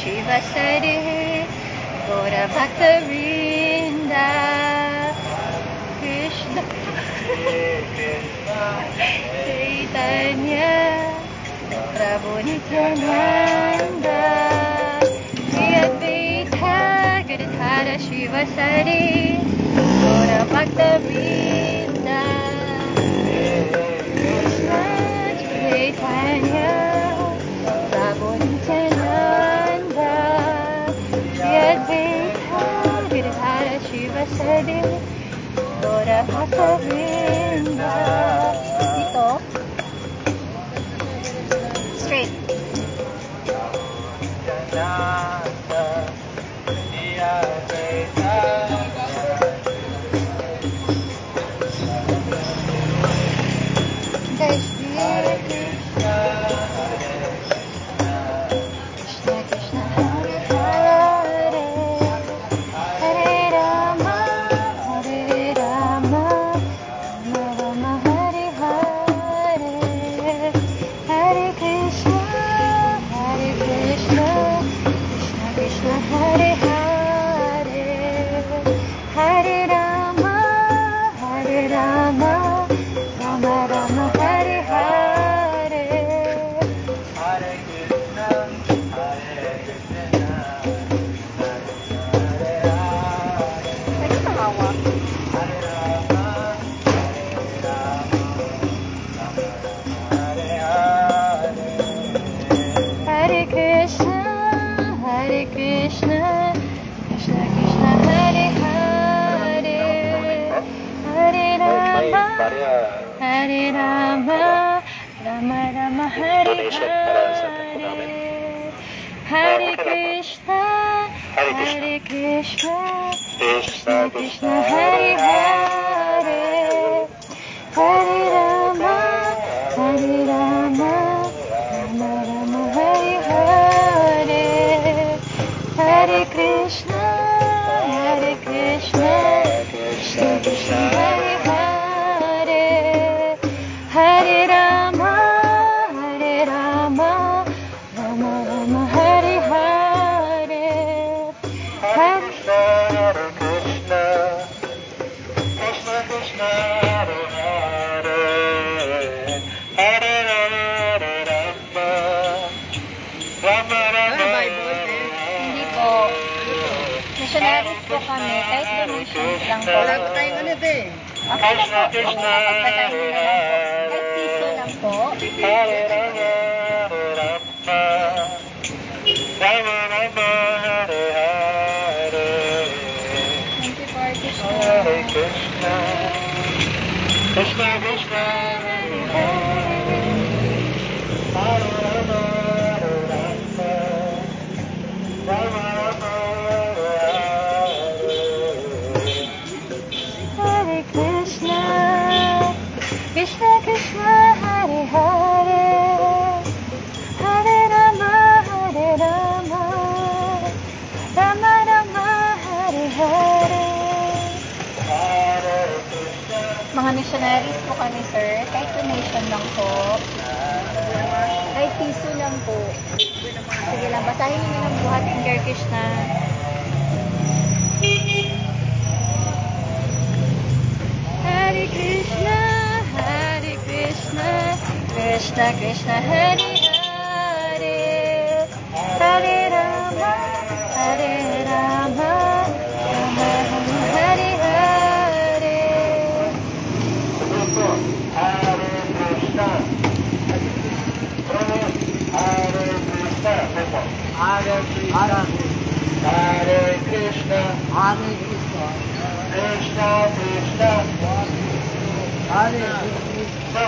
Shiva Sari Gaura Bhakta Vrinda Krishna Chaitanya Prabhu Nityananda Shri Advaita Gadadhara Shiva Sari Gaura Bhakta Vrinda Krishna Chaitanya Prabhu Nityananda Shri Advaita Gadadhara Shiva Sari Gaura Bhakta Vrinda. Dito straight. Jai Shri Krishna Krishna Hare Hare Hare Rama Rama Rama Hare Hare Hare Krishna Krishna Krishna Hare Hare Hare Rama Rama Rama Hare Hare Pwede tumawa. Hare Krishna Krishna Krishna Hare Hare Hare Rama Rama Rama Hare Hare Hare Krishna Krishna Krishna Hare Hare Hare Rama Rama Rama Hare Hare Hare Krishna Krishna Krishna Hare Hare Hare Rama Rama Rama Hare Hare Hare Krishna Krishna Hare Hare Hare Rama Rama Hindi po. Missionaries po kami. Kahit donations lang po. Wala po tayong ano ito eh. Okay na po. Magpapatay nyo lang po. Kahit piso lang po. Thank you for Krishna. Krishna Krishna Hare Hare Rama Hare Krishna Krishna Krishna Hare Hare Hare Rama Rama Rama Hare Hare. Mga missionaries po kami, sir. Kahit donation lang po. Kahit piso lang po. Sige lang, basahin niyo ng buhat ng Hare Krishna. Hare Krishna Krishna Krishna Hare Hare Hare Rama Rama Hare Hare. Hare Krishna Krishna Krishna Hare Krishna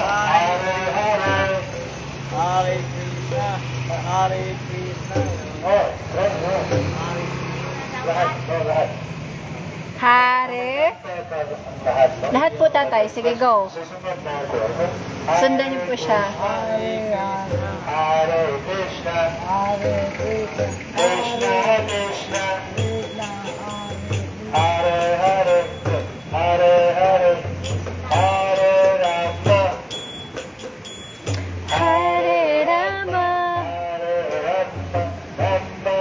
Hare Krishna Hare. Lahat po tatay. Sige, go. Sundan niyo po siya. Hare Krishna Krishna Krishna Hare Hare Hare Hare Hare Rama Hare Rama Rama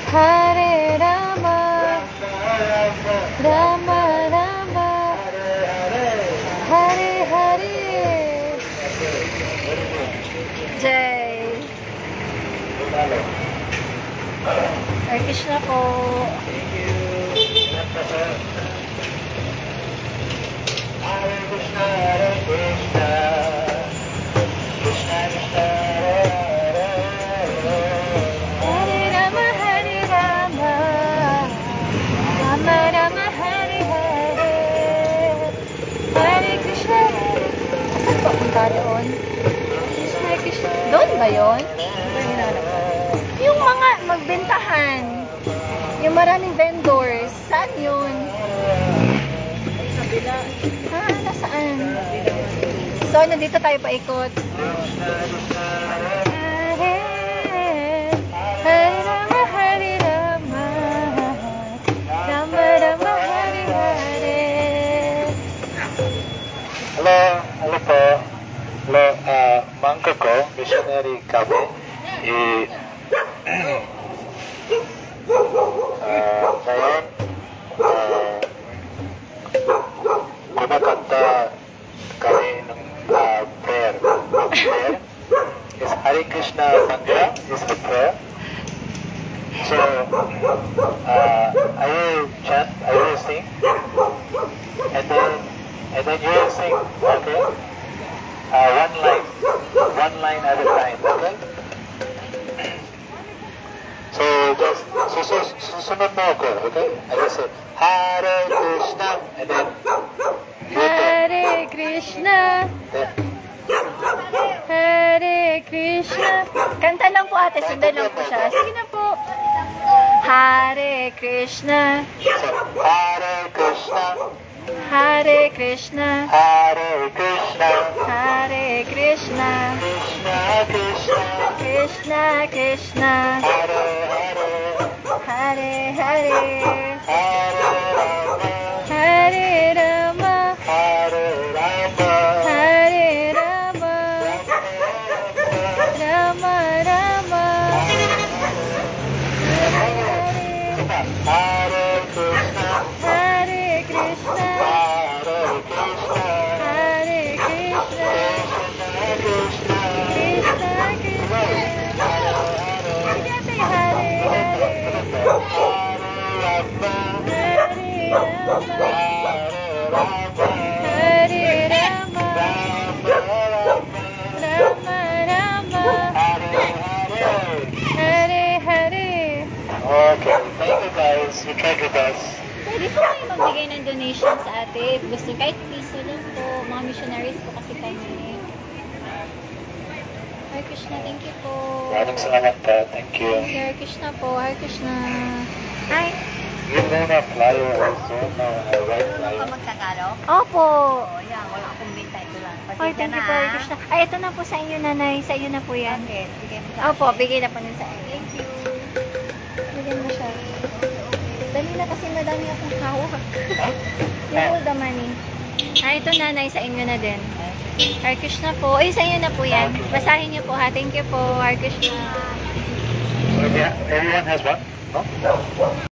Hare Rama, Rama Rama, Hare Hare. Jai. Hare Krishna po. Thank you. Hare Krishna, Hare Krishna. Krishna Krishna, Hare Hare. Hare Rama, Hare Rama, Rama Rama, Hare Hare. Hare Krishna. Saan pa punta doon? Hare Krishna. Doon ba yun? Yung mga magbentahan. Yung maraming vendors. Saan yun? Sa bila. Ah, nasaan? So, nandito tayo paikot. Hare, Hare Rama, Hare Rama, Rama Rama, Hare Hare. Hello, hello po. Hello, mangko ko, missionary kami. Ngayon, kumakanta kami ng prayer. Prayer is Hare Krishna mantra is the prayer. So, I will chant, I will sing, and then you will sing, okay? One line at a time, okay? So just susunod mo ako, okay? I just say Hare Krishna, and then Hare Krishna, Hare Krishna. Kanta lang po ate, sundan lang po siya. Sige na po. Hare Krishna, so, Hare Krishna, Hare Krishna, Hare Krishna, Hare Krishna, Krishna Krishna, Krishna Krishna, Hare Hare, Hare Hare, Hare Rama, Hare Rama, Hare Rama, Rama Rama, Rama Hare Krishna, Hare Krishna, Hare Krishna, Hare Krishna, Krishna Krishna Krishna, Sige ate, Hare Hare, Hare Rama, Rama Rama, Hare Hare. Okay, thank you guys. We tried your best. Pwede po kayo magbigay ng donation sa ate. Gusto kahit piso lang po. Mga missionaries po kasi kami. Hare Krishna, thank you po. Maraming salamat po. Thank you. Hare Krishna po, Hare Krishna. Hi. Yun na na flyer also, na white flyer. Magkakalo? Opo. O, yan. Wala akong binta. Ito lang. Ay, thank you po, Hare Krishna. Ay, ito na po sa inyo, nanay. Sa inyo na po yan. Okay. Bigay mo sa Opo, bigay na po nun sa inyo. Thank you. Bigyan mo siya. Dali na kasi madami akong hawak. You hold the money. Ah, ito nanay, sa inyo na din. Hare Krishna po. Ay, sa inyo na po yan. Basahin niyo po ha. Thank you po, Hare Krishna. So, yeah, everyone has one? No?